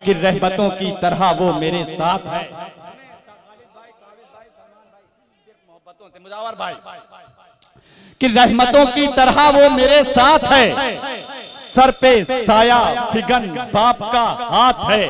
कि रहमतों की तरह वो मेरे साथ है। मुजावर भाई कि रहमतों की तरह वो मेरे साथ है, सर पे साया फिगन बाप का हाथ है,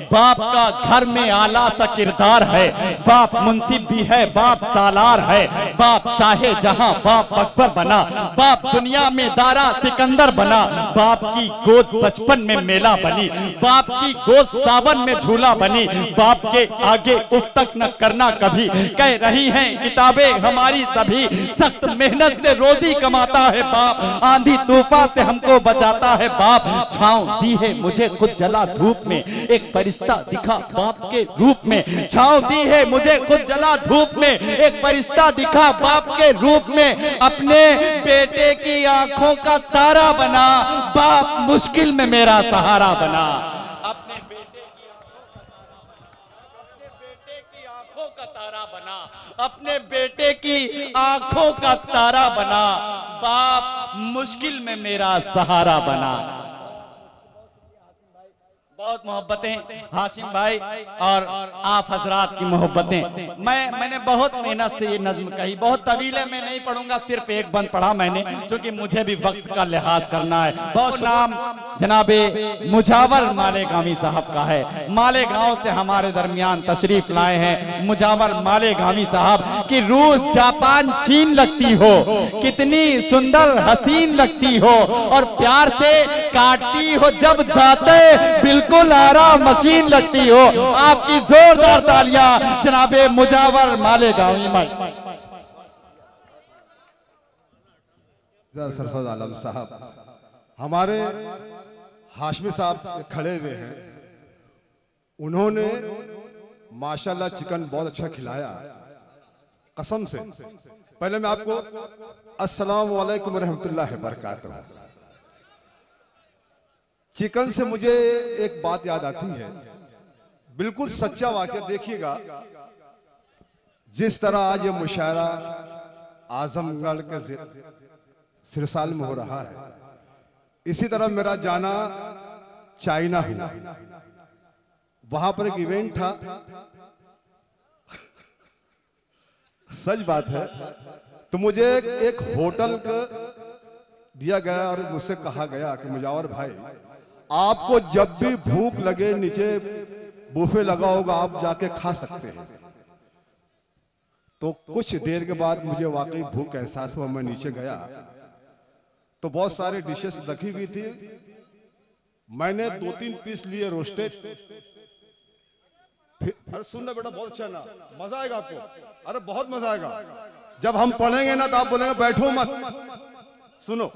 बाप का घर में आला सा किरदार है, बाप मुंसिफ भी है, बाप सालार है, बाप शाहे जहां बाप अकबर बना, बाप दुनिया में दारा सिकंदर बना, बाप की गोद बचपन में मेला बनी, बाप की गोद सावन में झूला बनी, बाप के आगे उफ तक न करना कभी, कह रही हैं किताबें हमारी सभी, सख्त मेहनत से रोजी कमाता है बाप, आंधी तूफान से हमको बचाता है बाप, छांव दी है मुझे खुद जला धूप में, एक फरिश्ता दिखा बाप के रूप में, छांव दी है मुझे खुद जला धूप में, एक फरिश्ता दिखा बाप के रूप में, अपने बेटे की आंखों का तारा बना, बाप मुश्किल में मेरा सहारा बना, अपने बेटे की आंखों का तारा बना, अपने बेटे की आंखों का तारा बना, बाप मुश्किल में मेरा सहारा बना। बहुत मोहब्बतें हाशिम भाई और आप हजरात की मोहब्बतें। मैंने बहुत मेहनत से ये नज्म कही, बहुत तवील है, मैं नहीं पढ़ूंगा, सिर्फ एक बंद पढ़ा मैंने, क्योंकि मुझे भी वक्त का लिहाज करना है। बहुत नाम जनाबे मुजावर मालेगामी साहब का है, मालेगांव से हमारे दरमियान तशरीफ लाए हैं मुजावर मालेगामी साहब की रूस जापान चीन लगती हो, कितनी सुंदर हसीन लगती हो, और प्यार से काटती हो जब दाते बिल्कुल आराम मशीन लगती हो। आपकी जोरदार तालियां जनाबे मुजावर मालेगामी सरफराज आलम साहब, हमारे हाशमी साहब खड़े हुए हैं, उन्होंने माशाल्लाह चिकन बहुत अच्छा खिलाया, कसम से। पहले मैं आपको अस्सलाम वालेकुम रहमतुल्लाहि बरकातहू। चिकन से मुझे एक बात याद आती है, बिल्कुल सच्चा वाकया। देखिएगा जिस तरह आज ये मुशायरा आजमगढ़ के सिरसाल में हो रहा है, इसी तरह मेरा जाना चाइना हुआ, वहां पर एक इवेंट था, सच बात है। तो मुझे एक होटल का दिया गया और मुझसे कहा गया कि मुजावर भाई, आपको जब भी भूख लगे नीचे बुफे लगा होगा, आप जाके खा सकते हैं। तो कुछ देर के बाद मुझे वाकई भूख का एहसास हुआ, मैं नीचे गया तो बहुत सारे डिशेस रखी हुई थी, मैंने 2-3 पीस लिए रोस्टेड। अरे सुनना बेटा, बहुत अच्छा ना, मजा आएगा आपको, अरे बहुत मजा आएगा। जब हम पढ़ेंगे ना तो आप बोलेंगे बैठो मत, सुनो।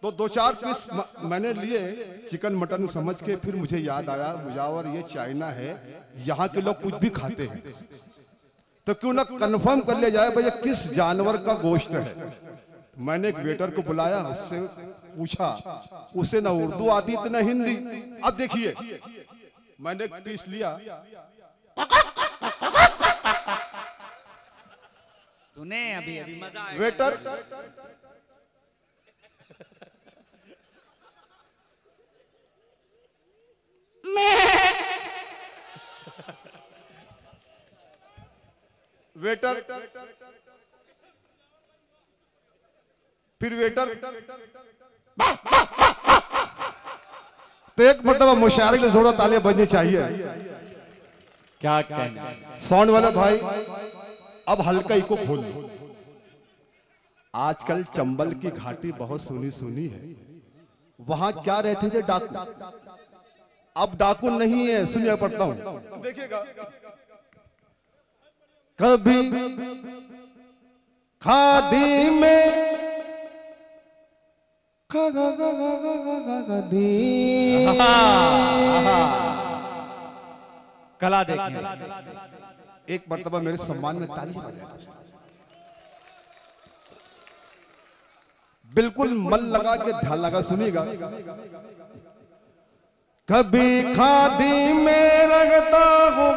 तो 2-4 पीस मैंने लिए चिकन मटन समझ के, फिर मुझे याद आया मुजावर ये चाइना है, यहाँ के लोग कुछ भी खाते हैं, तो क्यों ना कंफर्म कर लिया जाए भाई ये किस जानवर का गोश्त है। मैंने एक वेटर को बुलाया, उससे पूछा, उसे ना उर्दू आती ना हिंदी। अब देखिए मैंने एक पीस लिया, सुने अभी मजा आएगा। वेटर वेटर फिर वेटर तो एक मतलब मुशायरे के लिए थोड़ा तालियां बजनी चाहिए। क्या कहना साउंड वाला भाई, अब हल्का इको खोल दो। आजकल चंबल की घाटी बहुत सुनी सुनी है, वहां क्या रहते थे डाकू, अब डाकू नहीं है। सुनिए पढ़ता हूं, देखिएगा। कभी खादी में कला देखिए, एक मर्तबा मेरे सम्मान में ताली बजाए दोस्तों, बिल्कुल मन लगा के ध्यान लगा, सुनिएगा। कभी खादी में रंगता हूँ,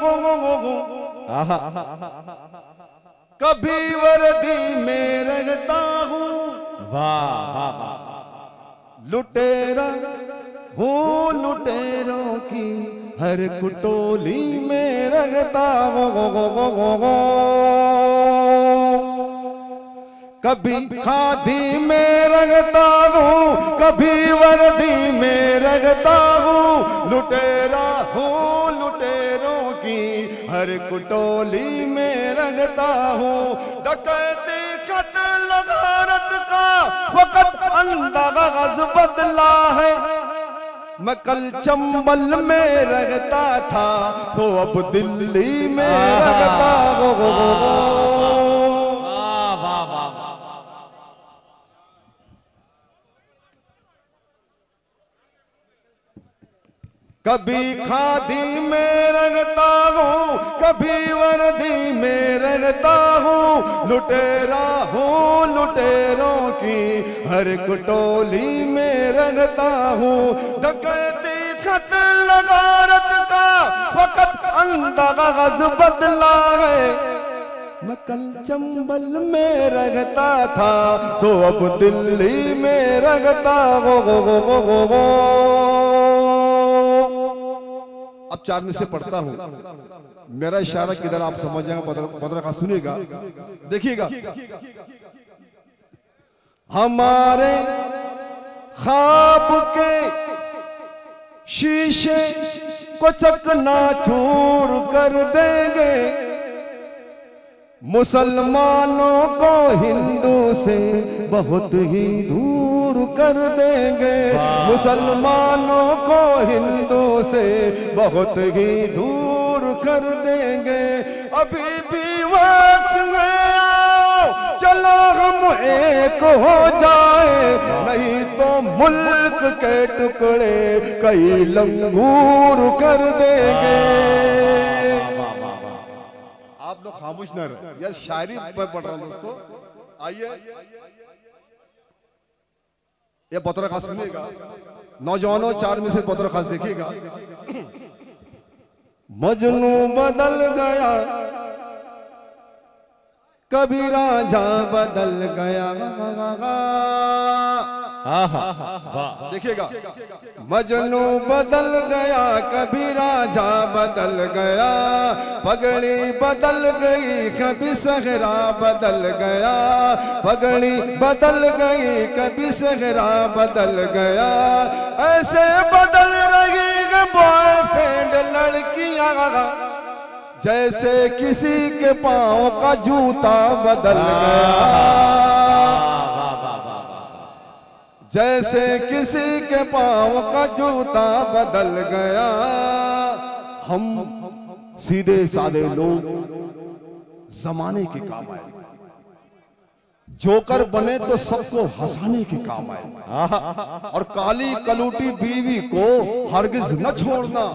कभी वर्दी में रंगता हूँ, वाह लुटेरा हूँ लुटेरों की हर कुटोली में रगता हो, कभी खादी में रगता हूँ, कभी वर्दी में रगता हूँ, लुटेरा हूँ लुटेरों की हर कुटोली में रगता हूँ। डकैती कत्ल गारत का वक़्त अंदाज़ बदला है, मैं कल चंबल में रगता था सो अब दिल्ली में रगता हो। कभी खादी में रगता हूँ, कभी वर्दी में रगता हूँ, लुटेरा हूँ लुटेरों की हर कुटोली में रगता हूँ। डकैती कत्ल गारत का वक़्त अंदाज़ बदला है, मैं कल चंबल में रगता था तो अब दिल्ली में रगता हो। अब 4 में से पढ़ता हूं, मेरा इशारा किधर आप समझ जाएंगे, पदर का सुनिएगा, देखिएगा। हमारे ख्वाब के शीशे को चकनाचूर कर देंगे, मुसलमानों को हिंदू से बहुत ही दूर कर देंगे, मुसलमानों को हिंदू से बहुत ही दूर कर देंगे। अभी भी वक्त है आओ चलो हम एक हो जाए, नहीं तो मुल्क के टुकड़े कई लंगूर कर देंगे। आप लोग खामोश न रहे, यह शायरी पर पढ़ रहा हूं दोस्तों। आइए ये बतौर खास सुनिएगा, नौजवानों 4 में से बतौर खास देखिएगा। मजनू बदल गया कभी राजा बदल गया, देखिएगा। मजनू बदल गया कभी राजा बदल गया, पगड़ी बदल गई कभी सहरा बदल गया, पगड़ी बदल गई कभी सहरा बदल गया। ऐसे बदल रही बॉयफ्रेंड लड़कियां जैसे किसी के पांव का जूता बदल गया, जैसे किसी के पांव का जूता बदल गया। हम सीधे साधे लोग जमाने के काम आए, जोकर बने तो सबको हंसाने के काम आए, और काली कलूटी बीवी को हरगिज न छोड़ना,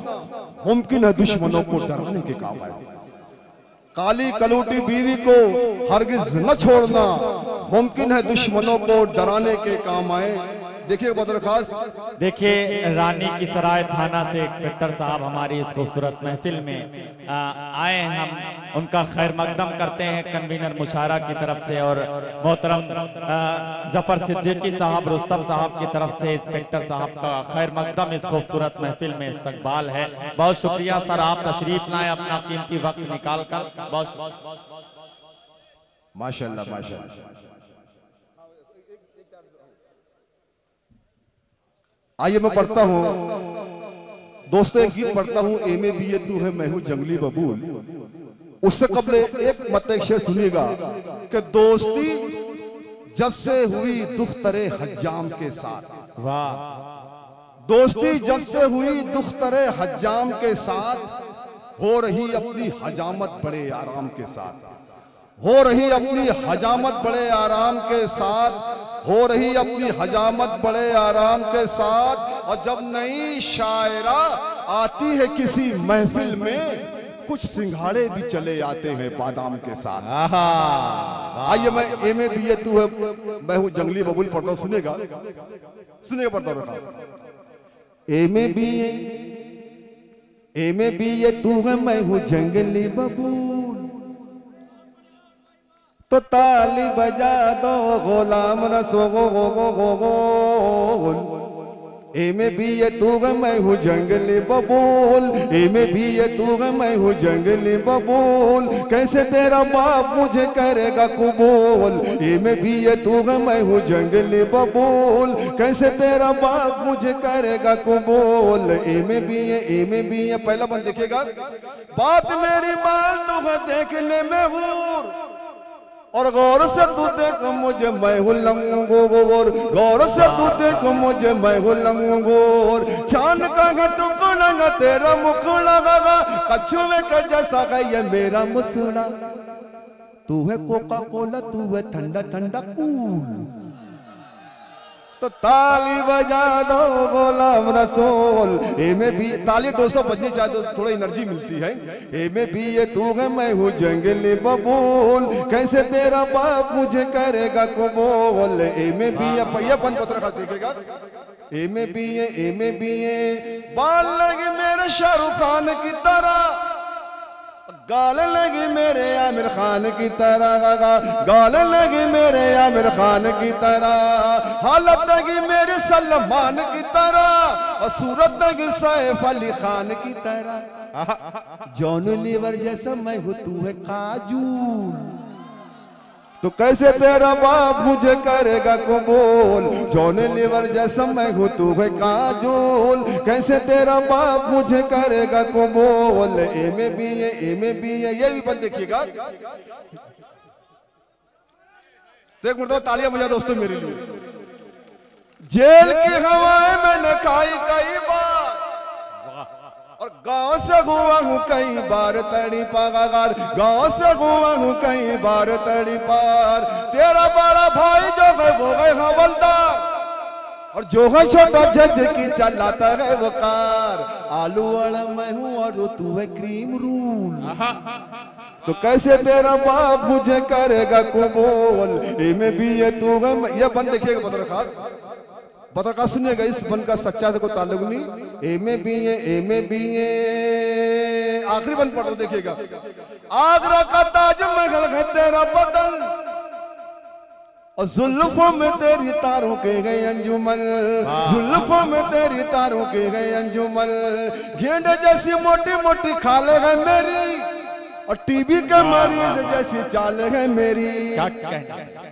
मुमकिन है दुश्मनों को डराने के काम आए। काली कलूटी बीवी को हरगिज न छोड़ना, मुमकिन है दुश्मनों को डराने के काम आए। देखिए बतौर खास, देखिए रानी की सराय थाना से इंस्पेक्टर साहब हमारी इस खूबसूरत महफिल में आए, हम उनका खैर मकदम करते हैं कन्वीनर मुशारा की तरफ से, और मोहतरम जफर सिद्दीकी साहब रुस्तम साहब की तरफ से इंस्पेक्टर साहब का खैर मकदम इस खूबसूरत महफिल में इस्तकबाल है। बहुत शुक्रिया सर, आप तशरीफ लाए अपना कीमती वक्त निकाल कर। बहुत माशाल्लाह माशाल्लाह। आइए मैं पढ़ता हूं दोस्तों, एक गीत पढ़ता हूं, एमे बीए तू है मैं हूं जंगली बबूल। उससे कबल एक मत एक शेर सुनिएगा कि दोस्ती जब से हुई दुख्तरे हज्जाम के साथ, वाह, दोस्ती जब से हुई दुख्तरे हज्जाम के साथ, हो रही अपनी हजामत बड़े आराम के साथ, हो रही अपनी हजामत बड़े आराम के साथ, हो रही अपनी हजामत बड़े आराम के साथ। और जब नई शायरा आती है किसी महफिल में, कुछ सिंघाड़े भी चले आते हैं बादाम के साथ। आइए मैं एमे बीए तू है मैं हूं जंगली बबूल पढ़ता हूं, सुनेगा सुनेगा पढ़ता हूं। एमे बीए तू है मैं हूं जंगली बबूल, तो ताली बजा दो गुलाम रसो गो गो गो गो गो। ए में भी ये तू है मैं हूँ जंगली बबूल, ए में भी ये तू है मैं हूँ जंगली बबूल, कैसे तेरा बाप मुझे करेगा कबूल। ए में भी ये तू है मैं हूँ जंगली बबूल, कैसे तेरा बाप मुझे करेगा कबूल। ए में भी ये, ए में भी ये, पहला बंद देखिएगा। बात मेरी मान तू है देखने में हूर, और गौर से तू देख मुझे मैं हूँ लंगोर, गौर से तू देख मुझे मैं हूँ लंगोर। चांद का टुकड़ा तेरा मुखड़ा कछुए का जैसा है ये मेरा मुसड़ा, तू है कोका कोला तू है ठंडा ठंडा कूल। तो ताली बजा दो गुलाम रसूल। ए में भी ताली दोस्तों बजनी चाहिए तो थोड़ा एनर्जी मिलती है। ए में भी ये तू है मैं हूँ जंगली बबूल, कैसे तेरा बाप मुझे करेगा कबूल। ए में भी ये पहिया बंद पत्र खा देखेगा। ए में भी ये, ए में भी ये, बाल लगे मेरे शाहरुख खान की तरह, गाल लगी मेरे आमिर खान की तरह, गाल लगी मेरे आमिर खान की तरह, हालत लगी मेरे सलमान की तरह, और सूरत लगी सैफ अली खान की तरह। जॉन लीवर जैसा मैं हूँ तू है काजूल, तो कैसे तेरा बाप मुझे करेगा कबूल। जॉन लीवर जैसा मैं हूँ तू है काजूल, कैसे तेरा बाप मुझे करेगा कबूल। ए में भी है, ए में भी है, ये भी बंद देखिएगा। तो एक मतलब तालियां बजा दोस्तों मेरे लिए। जेल की हवाएं मैंने खाई कई बार, और गांव से हुआ हूँ कई बार तड़ी पागार, गांव से हुआ हूँ कई बार तड़ी पार। तेरा बड़ा भाई जो है वो है हवलदार, और जो है छोटा जज की चलाता है वो कार। आलू वाला मैं हूँ और तू है क्रीम रूल, तो कैसे तेरा बाप मुझे करेगा कबूल। ए में भी ये तू है, ये बंद देखिएगा पत्र खास, पत्र का सुनिएगा, इस बंद का सच्चा से कोई ताल्लुक नहीं। ए में भी है, ए में भी है, आखिरी बंद पढ़ो देखिएगा। आगरा का ताजमहल है तेरा बदन, और जुल्फों में तेरी तारों के गए अंजुमन, जुल्फों में तेरी तारों के गए अंजुमन। गेंडे जैसी मोटी मोटी खाले है मेरी, और टीबी के मरीज जैसी चाल है मेरी।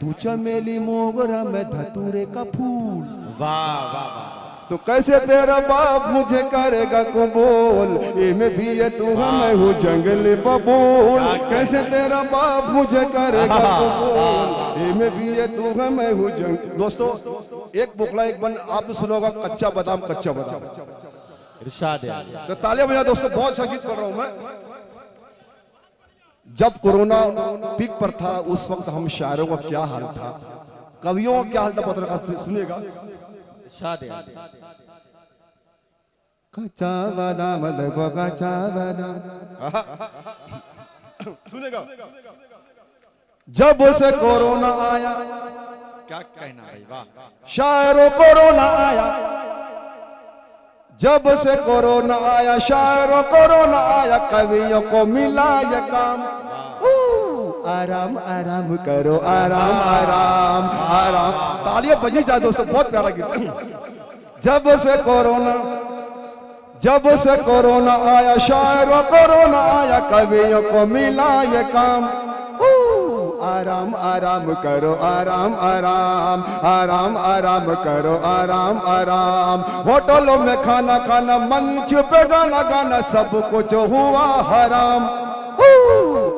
तू चमेली मोगरा में धतूरे का फूल, वाह वाह वाह। तो कैसे तेरा बाप मुझे करेगा कबूल। ए में भी ये तू है मैं हूँ जंगली बबूल, कैसे तेरा बाप मुझे करेगा कबूल। ए में भी ये तू है मैं हूँ जंग। दोस्तों एक बुखला एक बन आपने सुना होगा, कच्चा बादाम कच्चा बादाम, इरशाद है। तो तालियां बजा दोस्तों, बहुत अच्छा गीत पढ़ रहा हूं मैं। जब कोरोना पीक पर था उस वक्त हम शायरों का क्या हाल था, कवियों का क्या हाल था, पत्रकार सुनिएगा। कच्चा बादाम देखो कच्चा बादाम, सुनिएगा। जब से कोरोना आया, क्या कहना भाई, वाह। शायरों कोरोना आया, जब से कोरोना आया शायरों कोरोना आया, कवियों को मिला ये काम। आराम आराम करो, आराम आराम आराम। तालियां बजनी चाहिए दोस्तों, बहुत प्यारा गीत। जब से कोरोना आया शायरों कोरोना आया, कवियों को मिला ये काम। आराम आराम करो, आराम आराम आराम आराम करो, आराम आराम। होटलों में खाना खाना, मंच पे गाना गाना, सब कुछ हुआ हराम।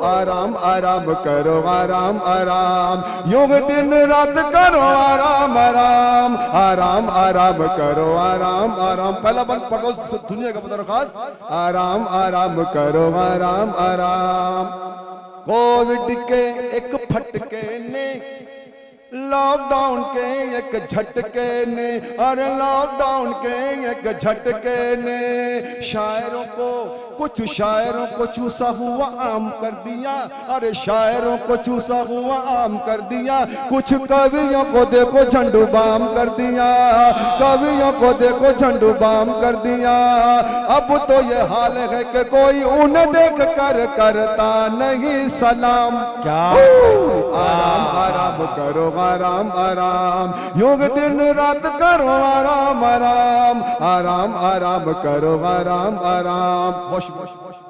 आराम आराम करो, आराम आराम, योग दिन रात करो, आराम आराम आराम आराम करो, आराम आराम। पहला बंद पढ़ो दुनिया का पता खास, आराम आराम करो, आराम आराम। कोविड के एक फटके ने, लॉकडाउन के एक झटके ने, अरे लॉकडाउन के एक झटके ने, शायरों को कुछ शायरों को चूसा हुआ आम कर दिया, अरे शायरों को चूसा हुआ आम कर दिया। कुछ कवियों को देखो झंडू बाम कर दिया, कवियों को देखो झंडू बाम कर दिया। अब तो ये हाल है कि कोई उन्हें देख कर करता नहीं सलाम। क्या आराम आराम करो, आराम आराम, योग दिन रात करो आराम आराम, आराम आराम करो आराम आराम।